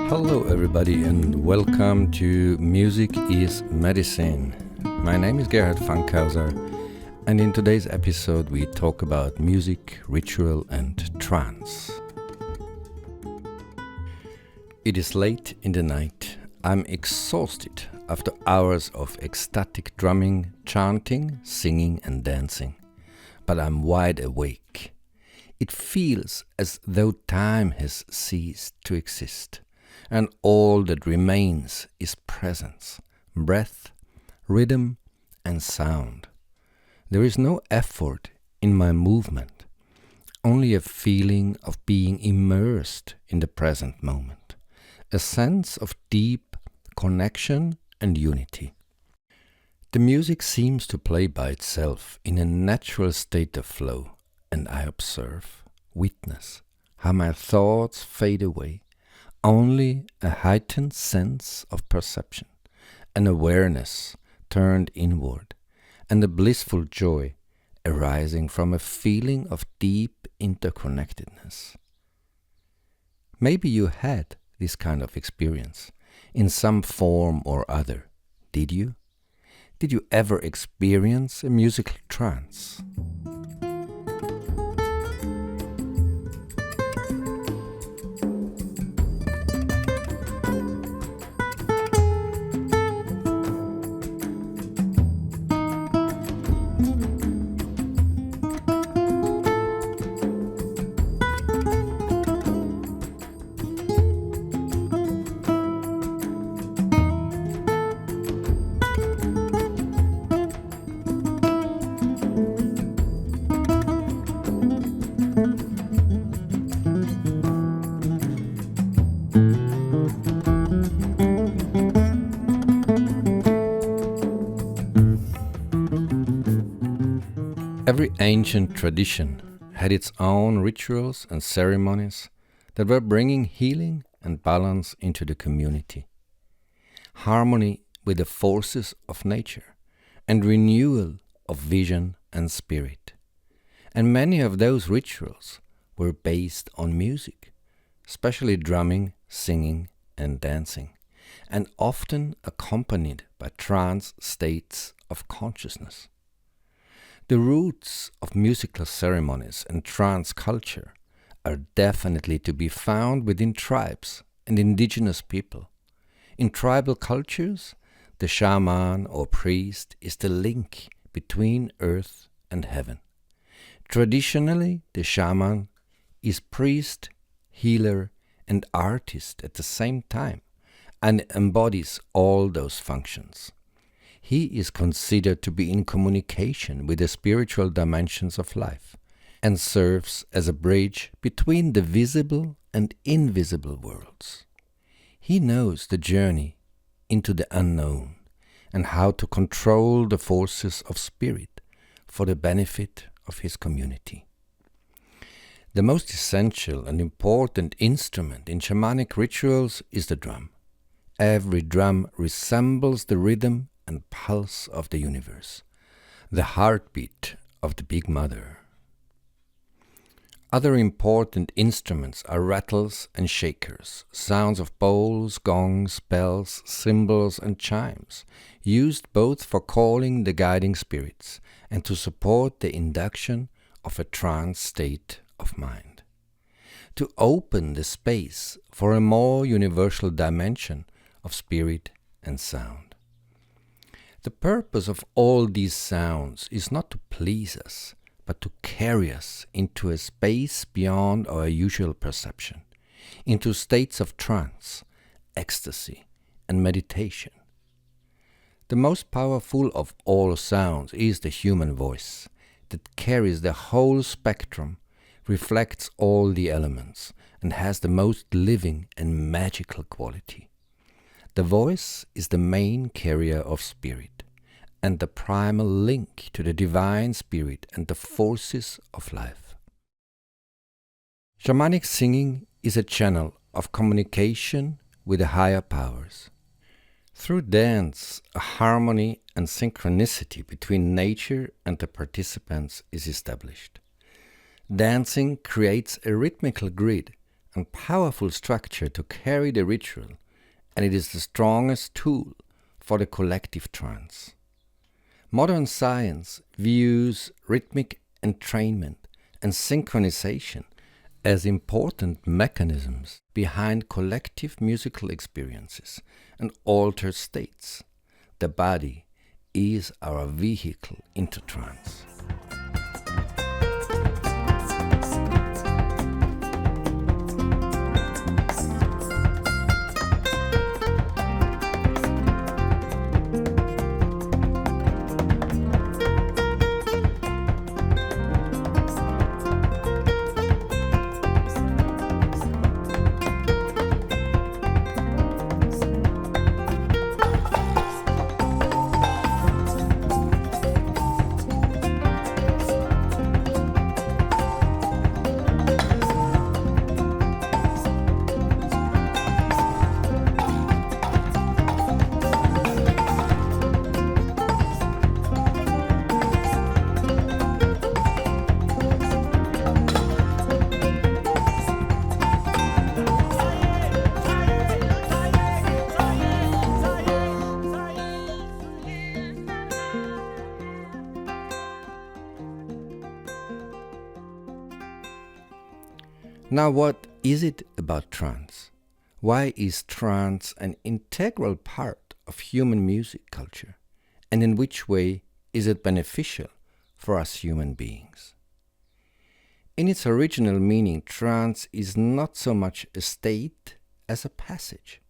Hello, everybody, and welcome to Music is Medicine. My name is Gerhard Fankhauser, and in today's episode, we talk about music, ritual, and trance. It is late in the night. I'm exhausted after hours of ecstatic drumming, chanting, singing, and dancing. But I'm wide awake. It feels as though time has ceased to exist, and all that remains is presence, breath, rhythm, and sound. There is no effort in my movement, only a feeling of being immersed in the present moment, a sense of deep connection and unity. The music seems to play by itself in a natural state of flow, and I observe, witness, how my thoughts fade away. Only a heightened sense of perception, an awareness turned inward, and a blissful joy arising from a feeling of deep interconnectedness. Maybe you had this kind of experience in some form or other, did you? Did you ever experience a musical trance? Every ancient tradition had its own rituals and ceremonies that were bringing healing and balance into the community, harmony with the forces of nature, and renewal of vision and spirit. And many of those rituals were based on music, especially drumming, singing, and dancing, and often accompanied by trance states of consciousness. The roots of musical ceremonies and trance culture are definitely to be found within tribes and indigenous people. In tribal cultures, the shaman or priest is the link between earth and heaven. Traditionally, the shaman is priest, healer, and artist at the same time, and embodies all those functions. He is considered to be in communication with the spiritual dimensions of life and serves as a bridge between the visible and invisible worlds. He knows the journey into the unknown and how to control the forces of spirit for the benefit of his community. The most essential and important instrument in shamanic rituals is the drum. Every drum resembles the rhythm and pulse of the universe, the heartbeat of the Big Mother. Other important instruments are rattles and shakers, sounds of bowls, gongs, bells, cymbals, and chimes, used both for calling the guiding spirits and to support the induction of a trance state of mind, to open the space for a more universal dimension of spirit and sound. The purpose of all these sounds is not to please us, but to carry us into a space beyond our usual perception, into states of trance, ecstasy, and meditation. The most powerful of all sounds is the human voice, that carries the whole spectrum, reflects all the elements, and has the most living and magical quality. The voice is the main carrier of spirit, and the primal link to the divine spirit and the forces of life. Shamanic singing is a channel of communication with the higher powers. Through dance, a harmony and synchronicity between nature and the participants is established. Dancing creates a rhythmical grid and powerful structure to carry the ritual, and it is the strongest tool for the collective trance. Modern science views rhythmic entrainment and synchronization as important mechanisms behind collective musical experiences and altered states. The body is our vehicle into trance. Now, what is it about trance? Why is trance an integral part of human music culture? And in which way is it beneficial for us human beings? In its original meaning, trance is not so much a state as a passage,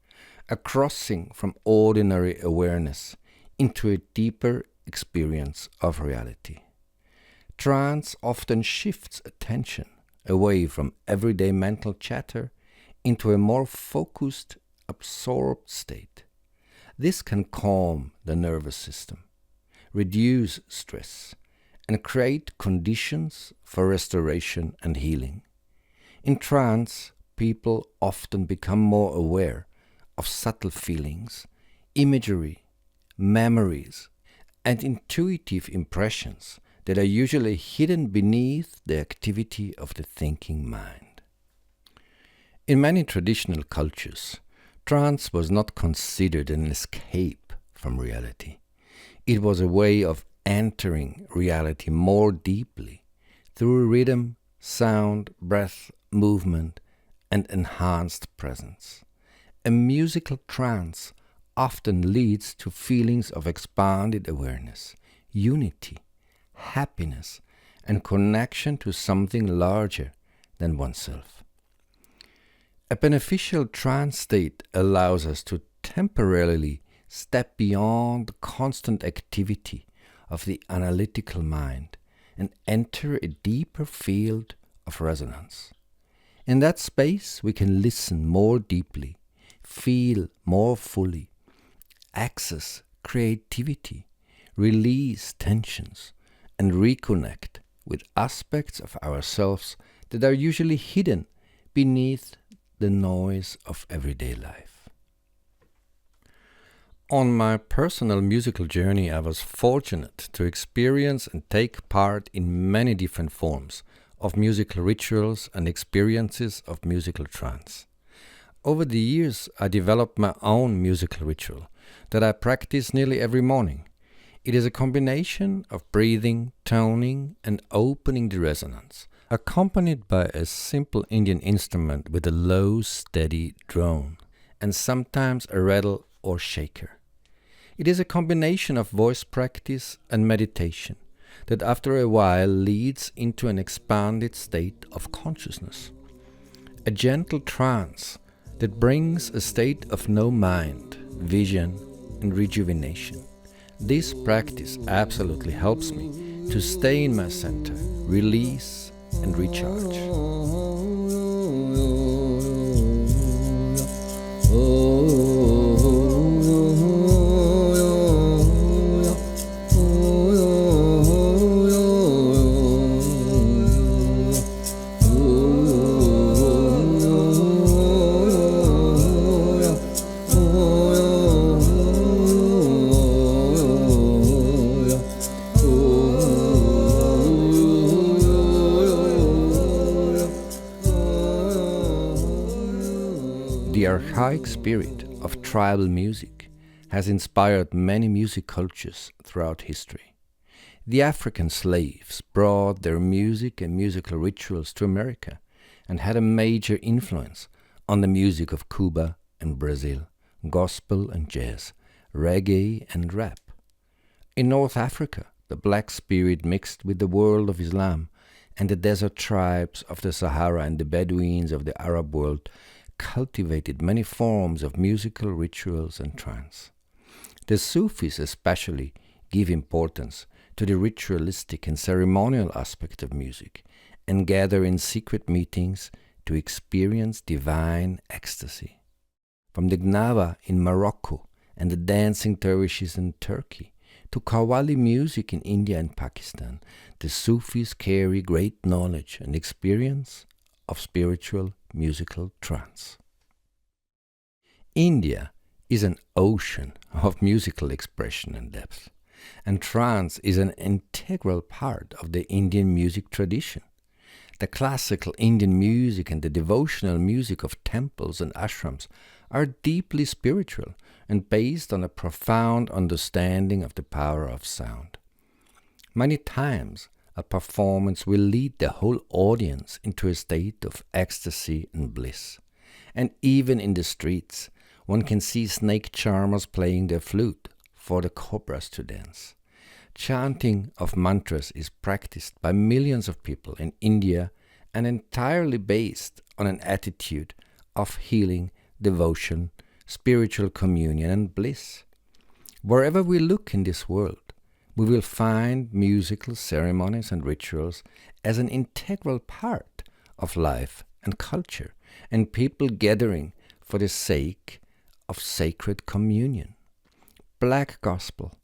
a crossing from ordinary awareness into a deeper experience of reality. Trance often shifts attention away from everyday mental chatter into a more focused, absorbed state. This can calm the nervous system, reduce stress, and create conditions for restoration and healing. In trance, people often become more aware of subtle feelings, imagery, memories, and intuitive impressions that are usually hidden beneath the activity of the thinking mind. In many traditional cultures, trance was not considered an escape from reality. It was a way of entering reality more deeply through rhythm, sound, breath, movement, and enhanced presence. A musical trance often leads to feelings of expanded awareness, unity, happiness, and connection to something larger than oneself. A beneficial trance state allows us to temporarily step beyond the constant activity of the analytical mind and enter a deeper field of resonance. In that space, we can listen more deeply, feel more fully, access creativity, release tensions, and reconnect with aspects of ourselves that are usually hidden beneath the noise of everyday life. On my personal musical journey, I was fortunate to experience and take part in many different forms of musical rituals and experiences of musical trance. Over the years, I developed my own musical ritual that I practice nearly every morning. It is a combination of breathing, toning, and opening the resonance, accompanied by a simple Indian instrument with a low, steady drone, and sometimes a rattle or shaker. It is a combination of voice practice and meditation that after a while leads into an expanded state of consciousness. A gentle trance that brings a state of no mind, vision, and rejuvenation. This practice absolutely helps me to stay in my center, release, and recharge. The archaic spirit of tribal music has inspired many music cultures throughout history. The African slaves brought their music and musical rituals to America and had a major influence on the music of Cuba and Brazil, gospel and jazz, reggae and rap. In North Africa, the black spirit mixed with the world of Islam, and the desert tribes of the Sahara and the Bedouins of the Arab world cultivated many forms of musical rituals and trance. The Sufis especially give importance to the ritualistic and ceremonial aspect of music and gather in secret meetings to experience divine ecstasy. From the Gnawa in Morocco and the dancing dervishes in Turkey to Qawwali music in India and Pakistan, the Sufis carry great knowledge and experience of spiritual musical trance. India is an ocean of musical expression and depth, and trance is an integral part of the Indian music tradition. The classical Indian music and the devotional music of temples and ashrams are deeply spiritual and based on a profound understanding of the power of sound. Many times, a performance will lead the whole audience into a state of ecstasy and bliss. And even in the streets, one can see snake charmers playing their flute for the cobras to dance. Chanting of mantras is practiced by millions of people in India and entirely based on an attitude of healing, devotion, spiritual communion and bliss. Wherever we look in this world, we will find musical ceremonies and rituals as an integral part of life and culture, and people gathering for the sake of sacred communion. Black gospel,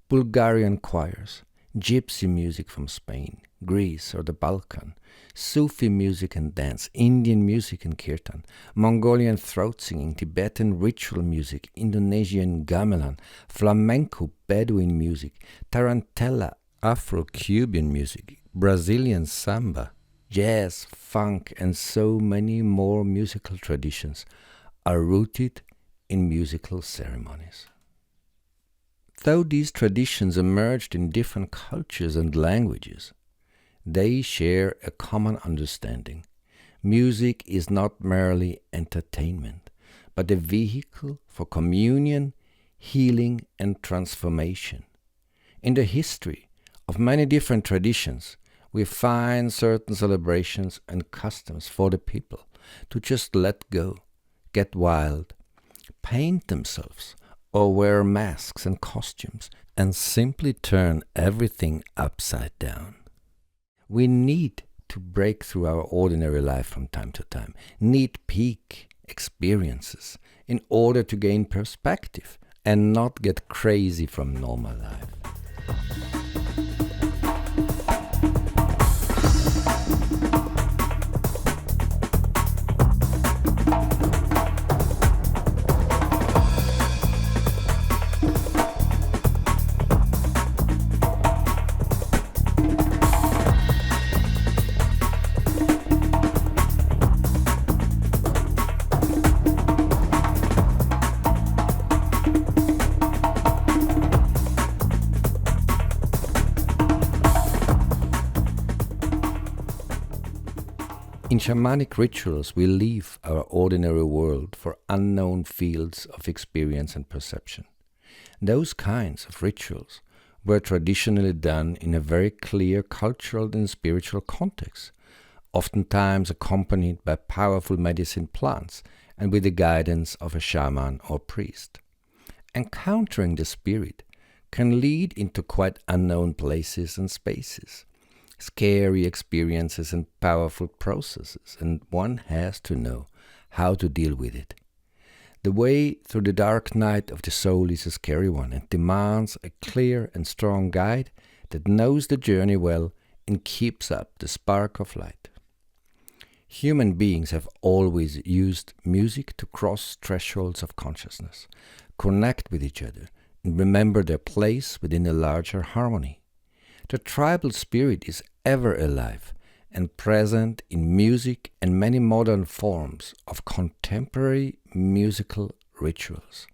Bulgarian choirs, gypsy music from Spain, Greece or the Balkan, Sufi music and dance, Indian music and kirtan, Mongolian throat singing, Tibetan ritual music, Indonesian gamelan, flamenco, Bedouin music, tarantella, Afro-Cuban music, Brazilian samba, jazz, funk, and so many more musical traditions are rooted in musical ceremonies. Though these traditions emerged in different cultures and languages, they share a common understanding. Music is not merely entertainment, but a vehicle for communion, healing, and transformation. In the history of many different traditions, we find certain celebrations and customs for the people to just let go, get wild, paint themselves, or wear masks and costumes, and simply turn everything upside down. We need to break through our ordinary life from time to time, need peak experiences in order to gain perspective and not get crazy from normal life. In shamanic rituals, we leave our ordinary world for unknown fields of experience and perception. Those kinds of rituals were traditionally done in a very clear cultural and spiritual context, oftentimes accompanied by powerful medicine plants and with the guidance of a shaman or priest. Encountering the spirit can lead into quite unknown places and spaces, scary experiences and powerful processes, and one has to know how to deal with it. The way through the dark night of the soul is a scary one and demands a clear and strong guide that knows the journey well and keeps up the spark of light. Human beings have always used music to cross thresholds of consciousness, connect with each other, and remember their place within a larger harmony. The tribal spirit is ever alive and present in music and many modern forms of contemporary musical rituals.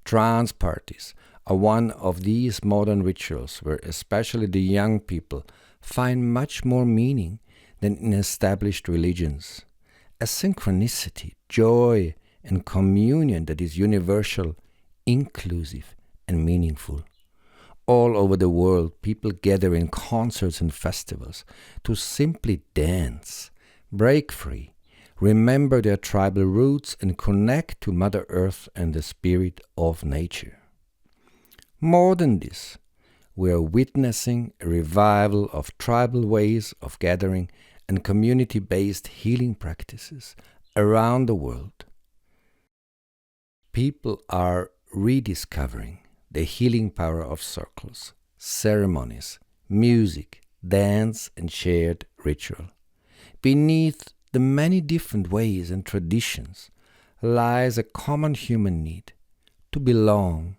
Trance parties are one of these modern rituals where especially the young people find much more meaning than in established religions. A synchronicity, joy, and communion that is universal, inclusive, and meaningful. All over the world, people gather in concerts and festivals to simply dance, break free, remember their tribal roots, and connect to Mother Earth and the spirit of nature. More than this, we are witnessing a revival of tribal ways of gathering and community-based healing practices around the world. People are rediscovering the healing power of circles, ceremonies, music, dance, and shared ritual. Beneath the many different ways and traditions lies a common human need to belong,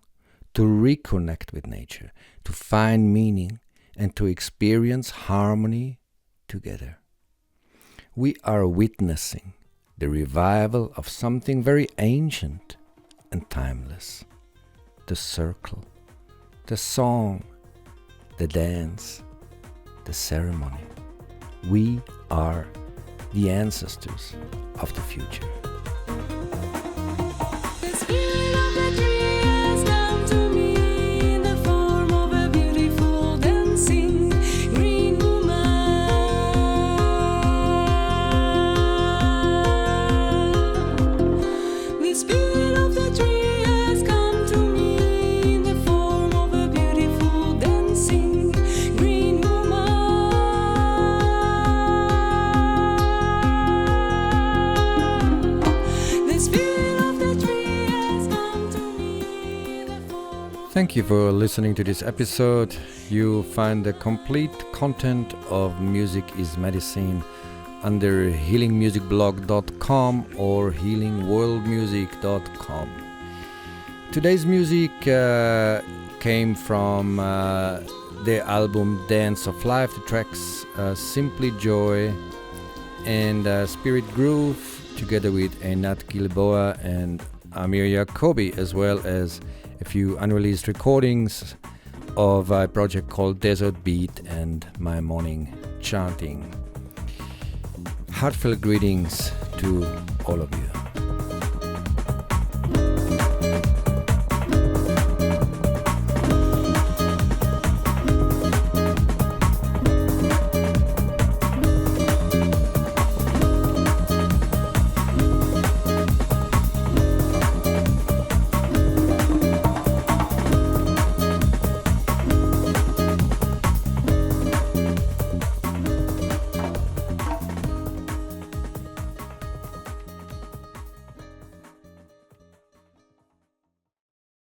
to reconnect with nature, to find meaning, and to experience harmony together. We are witnessing the revival of something very ancient and timeless. The circle, the song, the dance, the ceremony. We are the ancestors of the future. Thank you for listening to this episode. You find the complete content of Music is Medicine under healingmusicblog.com or healingworldmusic.com. Today's music came from the album Dance of Life. The tracks Simply Joy and Spirit Groove, together with Einat Gilboa and Amir Jacobi, as well as a few unreleased recordings of a project called Desert Beat and My Morning Chanting. Heartfelt greetings to all of you.